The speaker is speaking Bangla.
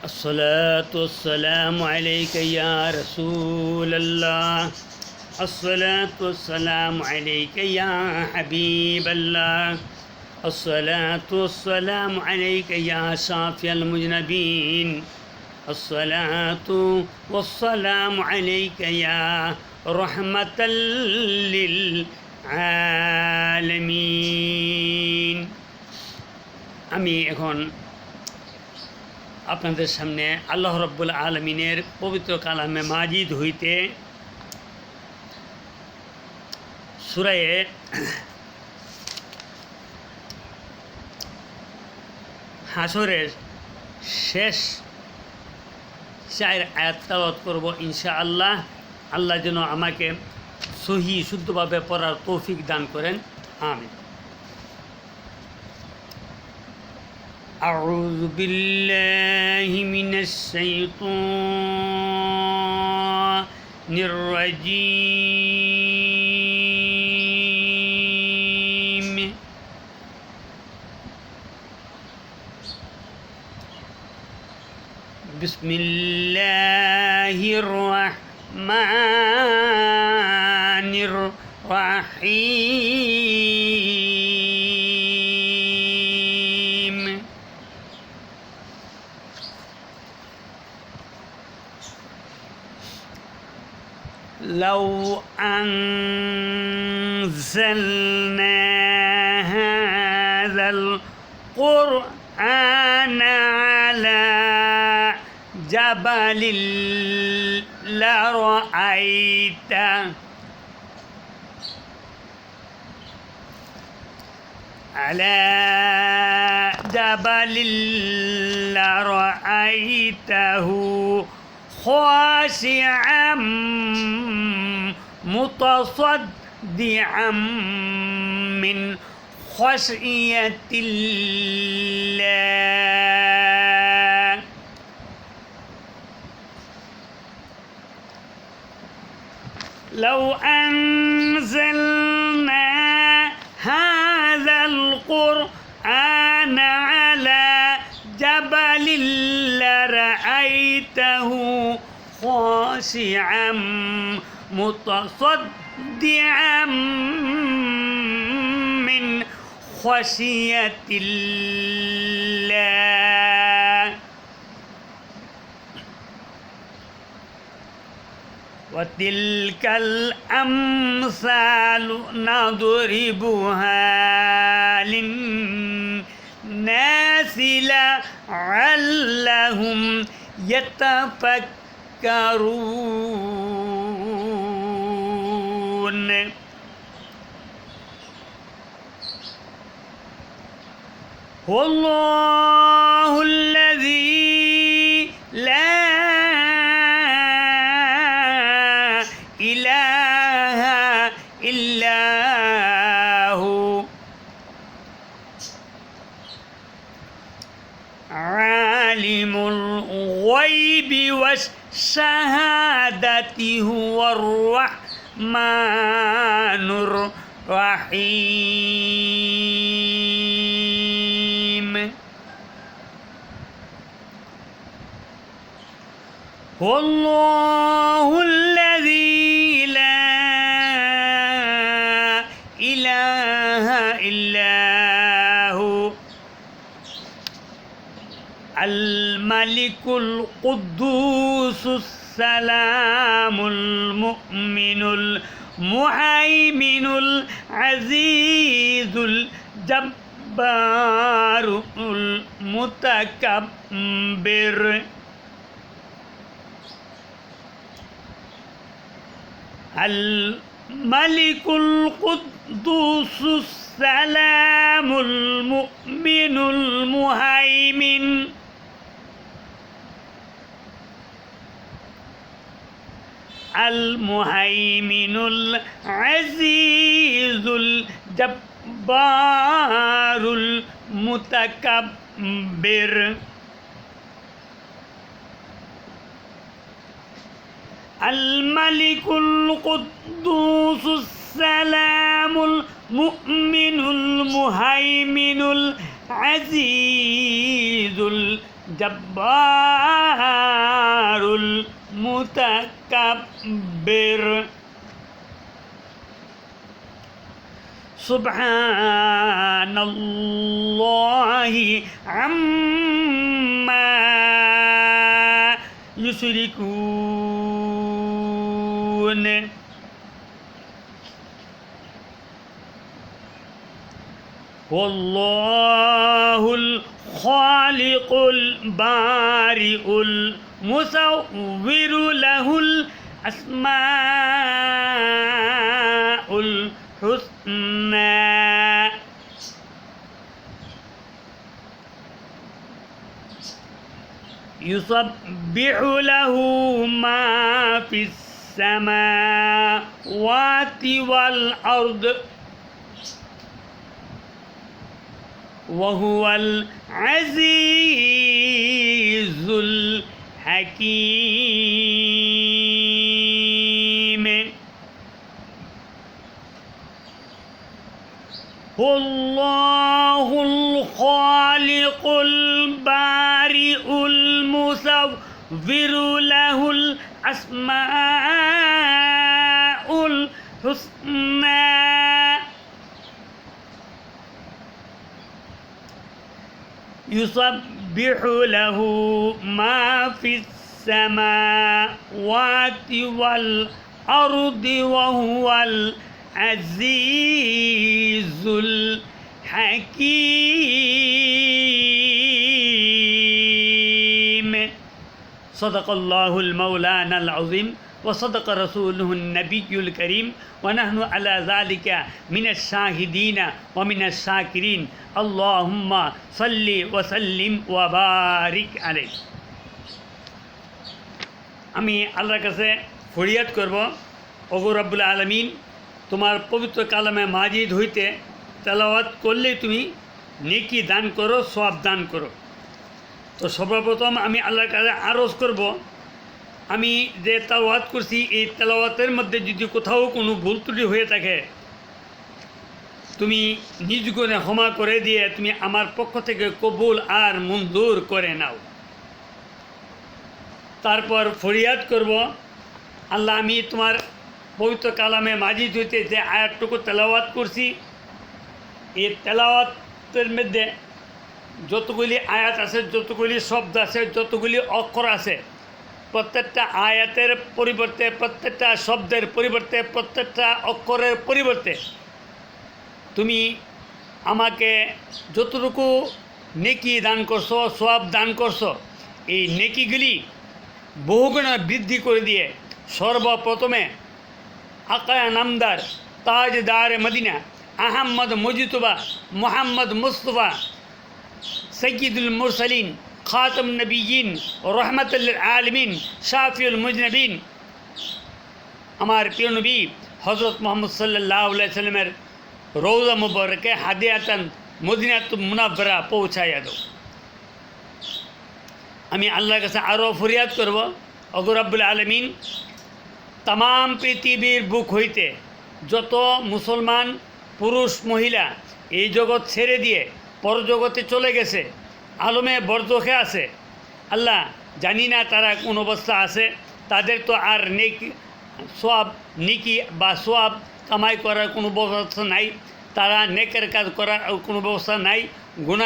الصلاة والسلام عليك يا رسول الله. الصلاة والسلام عليك يا حبيب الله. الصلاة والسلام عليك يا شافي المذنبين. الصلاة والسلام عليك يا رحمة للعالمين. আমি এখন আপনাদের সামনে আল্লাহ রাব্বুল আলামিনের পবিত্র কালামে মাজিদ হইতে সূরা হাসরের শেষ 4 আয়াত তেলাওয়াত করব ইনশাআল্লাহ। আল্লাহ যেন আমাকে সহি শুদ্ধভাবে পড়ার তৌফিক দান করেন, আমিন। أعوذ بالله من الشيطان الرجيم. بسم الله الرحمن الرحيم. لو أنزلنا هذا القرآن على جبل لرأيته على جبل لرأيته خاشعا متصدعا من خشية الله. لو أنزلنا هذا القرآن على جبل لرأيته خاشعا متصدعا من خشية الله. وتلك الأمثال نضربها للناس لعلهم يتفكرون. هو الله الذي لا إله إلا هو عالم الغيب والشهادة هو الرحمن الرحيم. هو الله الذي لا إله إلا هو الملك القدوس السلام المؤمن المهيمن العزيز الجبار المتكبر. الملك القدوس السلام المؤمن المهيمن المهيمن العزيز الجبار المتكبر. الملك القدوس السلام المؤمن المهيمن আজিজুল জব্বারুল মুতাকাব্বির সুবহানাল্লাহি আম্মা ইউশরিকুন। ওয়াল্লাহুল খালিকুল বারিউল মুসাউবিরু লাহুল আসমাউল হুসনা। ইউসাব্বিহু লাহু মা ফিস সামাওয়াতি ওয়াল আরদ وهو العزيز الحكيم. والله الخالق البارئ المصور له الأسماء الحسنى يسبح له ما في السماوات والأرض وهو العزيز الحكيم. صدق الله المولانا العظيم وصدق رسوله النبي الكريم ونحن على ذلك من الشاهدين ومن الشاكرين. اللهم صل وسلم وبارك عليه. আমি আল্লাহর কাছে ফরিয়াদ করব, ওগো রব্বুল আলামিন, তোমার পবিত্র কালামে মাজিদ হইতে তেলাওয়াত করলেই তুমি নেকি দান করো, সওয়াব দান করো। তো সর্বপ্রথম আমি আল্লাহর কাছে আরজ করব, আমি যে তেলাওয়াত করছি এই তেলাওয়াতের মধ্যে যদি কোথাও কোনো ভুল ত্রুটি হয়ে থাকে তুমি নিজ গুণে ক্ষমা করে দিয়ে তুমি আমার পক্ষ থেকে কবুল আর মঞ্জুর করে নাও। তারপর ফরিয়াদ করব, আল্লাহ, আমি তোমার পবিত্র কালামে মাজিদ হইতে যে আয়াতটুকু তেলাওয়াত করছি এই তেলাওয়াতের মধ্যে যতগুলি আয়াত আছে, যতগুলি শব্দ আছে, যতগুলি অক্ষর আছে, প্রত্যেকটা আয়াতের পরিবর্তে, প্রত্যেকটা শব্দের পরিবর্তে, প্রত্যেকটা অক্ষরের পরিবর্তে তুমি আমাকে যতটুকু নেকি দান করছো, সওয়াব দান করছো, এই নেকিগুলি বহুগুণে বৃদ্ধি করে দিয়ে সর্বপ্রথমে আকায়া নামদার তাজদার মদিনা আহমদ মুজতবা মোহাম্মদ মুস্তফা সৈয়দুল মুরসালিন খাতম নবীন রহমতুল আলমিন শাফিউল মুজনবিন আমার প্রিয় নবী হজরত মোহাম্মদ সাল্লাল্লাহু আলাইহি সাল্লামের রওজা মুবারকে হাদিয়াতান মদিনাতুল মুনাওয়ারা পৌঁছাইয়া দাও। আমি আল্লাহর কাছে আরও ফরিয়াদ করব, ওগো রব্বুল আলামিন, তাম পৃথিবীর বুক হইতে যত মুসলমান পুরুষ মহিলা এই জগৎ ছেড়ে দিয়ে পরজগতে চলে গেছে, আলমে বরজখে আছে, আল্লাহ জানি না তারা কোন অবস্থা আছে, তাদের তো আর নেকি বা সওয়াব কামাই করার কোনো ব্যবস্থা নাই, তারা নেকের কাজ করার কোনো ব্যবস্থা নাই, গুনাহ